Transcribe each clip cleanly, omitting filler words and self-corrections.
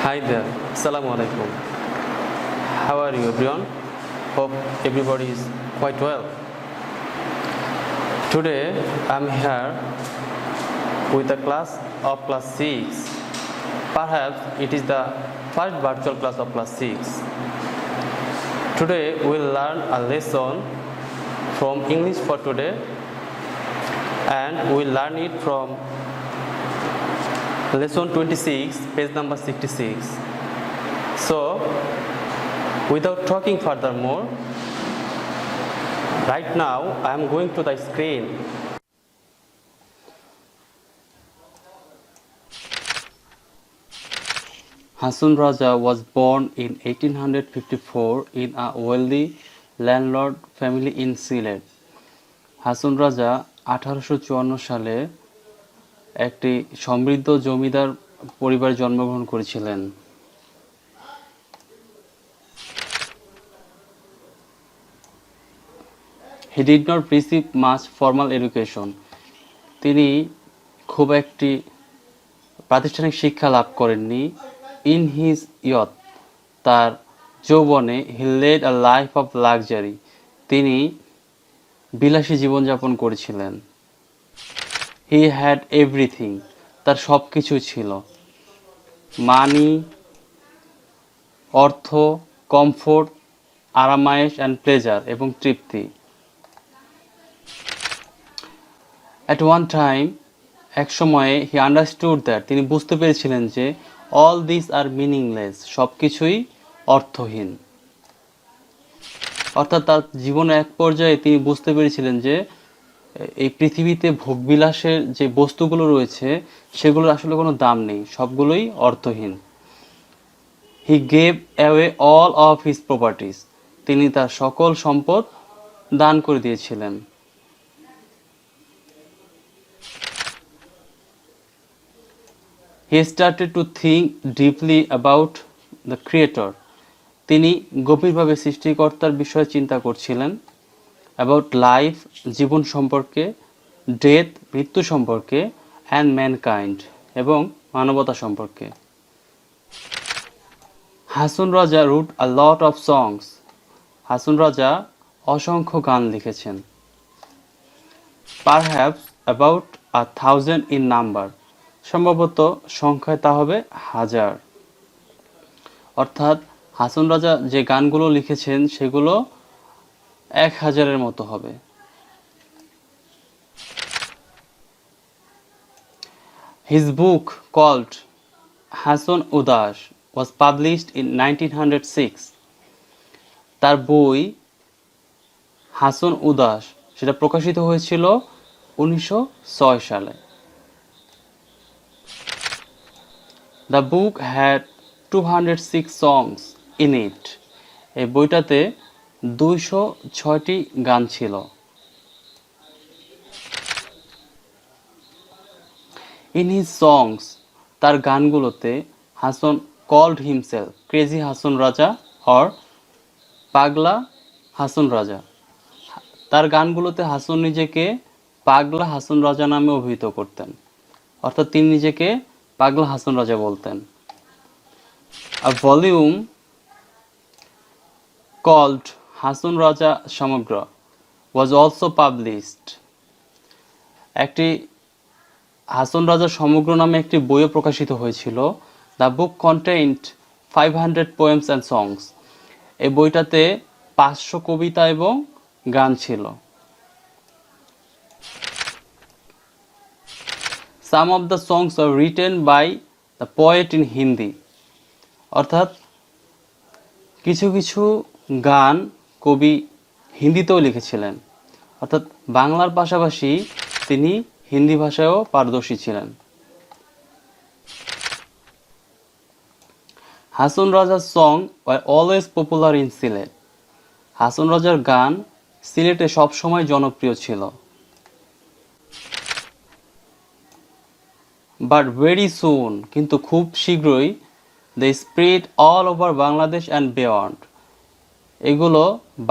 Hi there, Assalamu alaikum. How are you everyone? Hope everybody is quite well. Today I'm here with a class of class 6. Perhaps it is the first virtual class of class 6. Today we'll learn a lesson from English for today, and we'll learn it from lesson 26, page number 66. So, without talking furthermore, right now I am going to the screen. Hasan Raja was born in 1854 in a wealthy landlord family in Sylhet. Hason Raja 1854 সালে একটি সমৃদ্ধ জমিদার পরিবারে জন্মগ্রহণ করেছিলেন। He did not receive much formal education. তিনি খুব একটি প্রাতিষ্ঠানিক শিক্ষা লাভ করেননি। In his youth, তার যৌবনে he led a life of luxury. তিনি বিলাসী জীবনযাপন করেছিলেন। He had everything. তার সব কিছু ছিল। মানি, অর্থ, কমফোর্ট, আরামায়েশ অ্যান্ড প্লেজার এবং তৃপ্তি। At one time, এক সময়ে he understood that, তিনি বুঝতে পেরেছিলেন যে all these are meaningless, সব কিছুই অর্থহীন। অর্থাৎ তার জীবনের এক পর্যায়ে তিনি বুঝতে পেরেছিলেন যে এই পৃথিবীতে ভোগবিলাসের যে বস্তুগুলো রয়েছে সেগুলোর আসলে কোনো দাম নেই, সবগুলোই অর্থহীন। He gave away all of his properties. তিনি তার সকল সম্পদ দান করে দিয়েছিলেন। He started to think deeply about the creator. তিনি গভীরভাবে সৃষ্টিকর্তার বিষয়ে চিন্তা করছিলেন। About life, জীবন সম্পর্কে, death, মৃত্যু সম্পর্কে, and mankind, এবং মানবতা সম্পর্কে। Hason Raja wrote a lot of songs. Hason Raja অসংখ্য গান লিখেছেন। Perhaps about 1000 in number. সম্ভবত সংখ্যায় তা হবে 1000। অর্থাৎ হাসন রাজা যে গানগুলো লিখেছেন সেগুলো 1000-এর মতো হবে। His book called Hasan Udas was published in 1906. তার বই হাসন উদাস সেটা প্রকাশিত হয়েছিল 1906 সালে। The book had 206 songs in it. এই বইটাতে 206টি গান ছিল। In his songs, তার গানগুলোতে Hason called himself Crazy Hasan Raja or পাগলা হাসন রাজা। তার গানগুলোতে হাসন নিজেকে পাগলা হাসন রাজা নামে অভিহিত করতেন, অর্থাৎ তিনি নিজেকে পাগলা হাসন রাজা বলতেন। A volume called Hason Raja সমগ্র was also published. একটি হাসন রাজা সমগ্র নামে একটি বইও প্রকাশিত হয়েছিল। The book contained 500 poems and songs. এই বইটাতে 500 কবিতা এবং গান ছিল। Some of the songs were written by the poet in Hindi. অর্থাৎ কিছু কিছু গান কবি হিন্দিতেও লিখেছিলেন, অর্থাৎ বাংলার পাশাপাশি তিনি হিন্দি ভাষায়ও পারদর্শী ছিলেন। হাসন রাজার song were always popular in Sylhet. Hason রাজার গান সিলেটে সবসময় জনপ্রিয় ছিল। বাট ভেরি সুন, কিন্তু খুব শীঘ্রই, they spread all over Bangladesh and beyond, এগুলো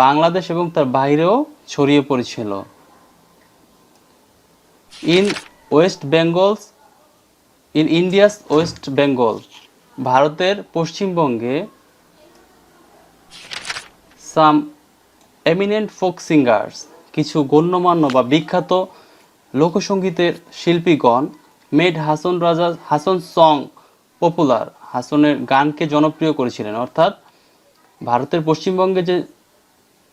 বাংলাদেশ এবং তার বাইরেও ছড়িয়ে পড়েছিল। In West Bengals, in India's West Bengal, ভারতের পশ্চিমবঙ্গে সাম এমিনেন্ট ফোক সিঙ্গার্স, কিছু গণ্যমান্য বা বিখ্যাত লোকসঙ্গীতের শিল্পীগণ মেড হাসন সং পপুলার, হাসনের গানকে জনপ্রিয় করেছিলেন। অর্থাৎ ভারতের পশ্চিমবঙ্গে যে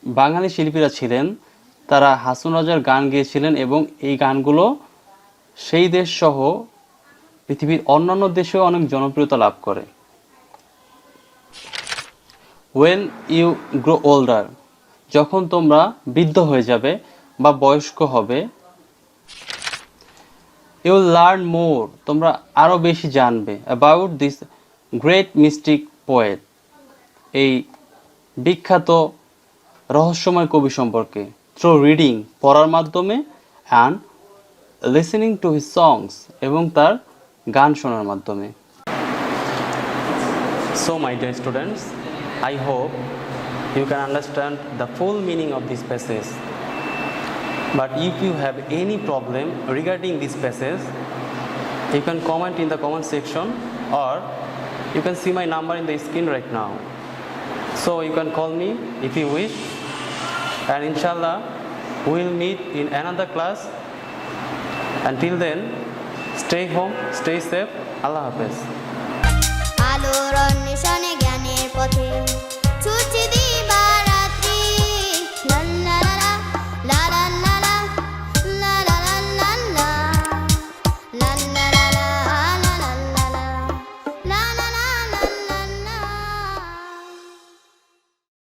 বাঙালি শিল্পীরা ছিলেন তারা হাসন রাজার গান গেয়েছিলেন এবং এই গানগুলো সেই দেশ সহ পৃথিবীর অন্যান্য দেশেও অনেক জনপ্রিয়তা লাভ করে। When you grow older, যখন তোমরা বৃদ্ধ হয়ে যাবে বা বয়স্ক হবে, you will learn more, তোমরা আরো বেশি জানবে about this great mystic poet, এই বিখ্যাত রহস্যময় কবি সম্পর্কে, through reading, পড়ার মাধ্যমে, and listening to his songs, এবং তার গান শোনার মাধ্যমে। So my dear students, I hope you can understand the full meaning of this passage. But if you have any problem regarding this passage, you can comment in the comment section, or you can see my number in the screen right now. So you can call me if you wish, and inshallah we will meet in another class. Until then, stay home, stay safe. Allah Hafiz.